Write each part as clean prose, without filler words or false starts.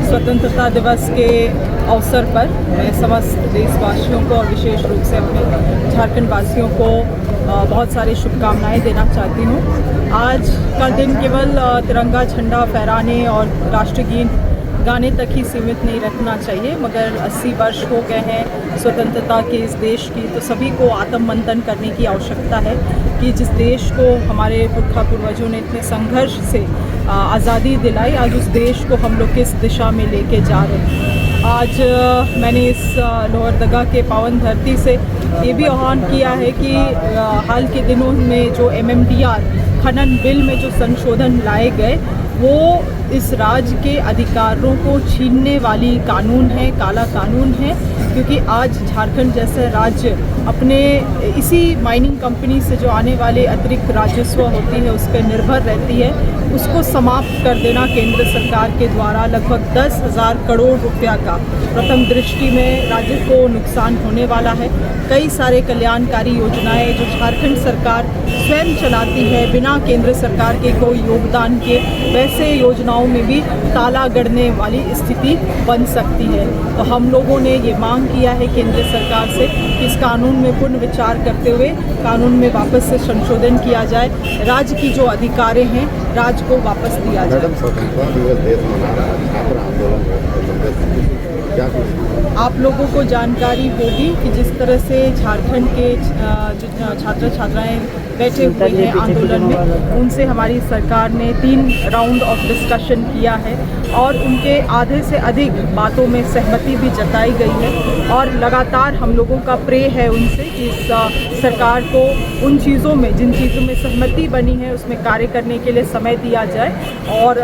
स्वतंत्रता दिवस के अवसर पर मैं समस्त देशवासियों को और विशेष रूप से अपने झारखंड वासियों को बहुत सारी शुभकामनाएं देना चाहती हूँ। आज का दिन केवल तिरंगा झंडा फहराने और राष्ट्रगीत गाने तक ही सीमित नहीं रखना चाहिए, मगर 80 वर्ष हो गए हैं स्वतंत्रता के इस देश की, तो सभी को आत्ममंथन करने की आवश्यकता है कि जिस देश को हमारे पुरखा पूर्वजों ने इतने संघर्ष से आज़ादी दिलाई, आज उस देश को हम लोग किस दिशा में लेके जा रहे हैं। आज मैंने इस लोहरदगा के पावन धरती से ये भी आह्वान किया है कि हाल के दिनों में जो MMDR खनन बिल में जो संशोधन लाए गए वो इस राज्य के अधिकारों को छीनने वाली कानून है, काला कानून है, क्योंकि आज झारखंड जैसे राज्य अपने इसी माइनिंग कंपनी से जो आने वाले अतिरिक्त राजस्व होती है उस पर निर्भर रहती है, उसको समाप्त कर देना केंद्र सरकार के द्वारा लगभग 10,000 करोड़ रुपया का प्रथम दृष्टि में राज्य को नुकसान होने वाला है। कई सारे कल्याणकारी योजनाएं जो झारखंड सरकार स्वयं चलाती है बिना केंद्र सरकार के कोई योगदान के, वैसे योजनाओं में भी ताला गड़ने वाली स्थिति बन सकती है। तो हम लोगों ने ये मांग किया है केंद्र सरकार से कि इस कानून में पुनर्विचार करते हुए कानून में वापस से संशोधन किया जाए, राज्य की जो अधिकार हैं राज्य को वापस दिया जाए। आप लोगों को जानकारी होगी कि जिस तरह से झारखंड के जो छात्र छात्राएं बैठे हुए हैं आंदोलन में, उनसे हमारी सरकार ने 3 राउंड ऑफ डिस्कशन किया है और उनके आधे से अधिक बातों में सहमति भी जताई गई है और लगातार हम लोगों का प्रे है उनसे कि इस सरकार को उन चीज़ों में जिन चीज़ों में सहमति बनी है उसमें कार्य करने के लिए समय दिया जाए और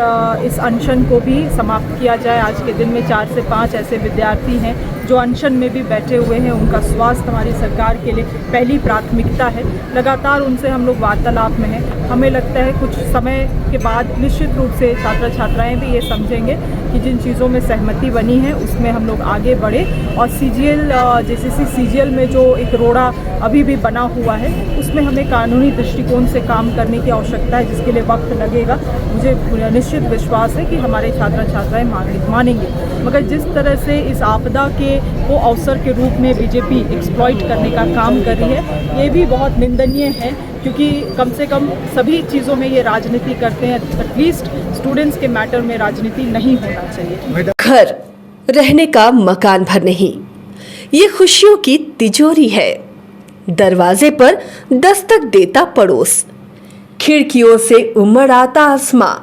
इस अनशन को भी समाप्त किया जाए। आज के दिन में 4 से 5 ऐसे विद्यार्थी हैं जो अनशन में भी बैठे हुए हैं, उनका स्वास्थ्य हमारी सरकार के लिए पहली प्राथमिकता है। लगातार उनसे हम लोग वार्तालाप में हैं। हमें लगता है कुछ समय के बाद निश्चित रूप से छात्र छात्राएं भी ये समझेंगे कि जिन चीज़ों में सहमति बनी है उसमें हम लोग आगे बढ़े और JCC CGL में जो एक रोड़ा अभी भी बना हुआ है उसमें हमें कानूनी दृष्टिकोण से काम करने की आवश्यकता है, जिसके लिए वक्त लगेगा। मुझे निश्चित विश्वास है कि हमारे छात्र छात्राएं मानेंगे, मगर जिस तरह से इस आपदा के वो अवसर के रूप में बीजेपी एक्सप्लॉइट करने का काम कर रही है, ये भी बहुत निंदनीय है, क्योंकि कम से कम सभी चीज़ों में ये राजनीति करते हैं। एटलीस्ट स्टूडेंट्स के मैटर में राजनीति नहीं होना चाहिए। घर रहने का मकान भर नहीं, ये खुशियों की तिजोरी है। दरवाजे पर दस्तक देता पड़ोस, खिड़कियों से उमड़ आता आसमां,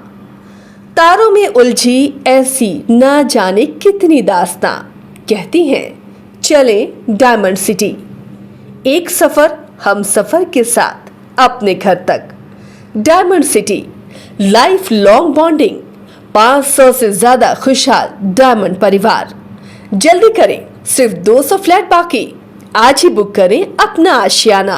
तारों में उलझी ऐसी न जाने कितनी दास्तां। कहती हैं चले डायमंड सिटी, एक सफर हम सफर के साथ अपने घर तक। Diamond city, life long bonding, 500 से ज्यादा खुशहाल डायमंड परिवार। जल्दी करें, सिर्फ 200 फ्लैट बाकी। आज ही बुक करें अपना आशियाना।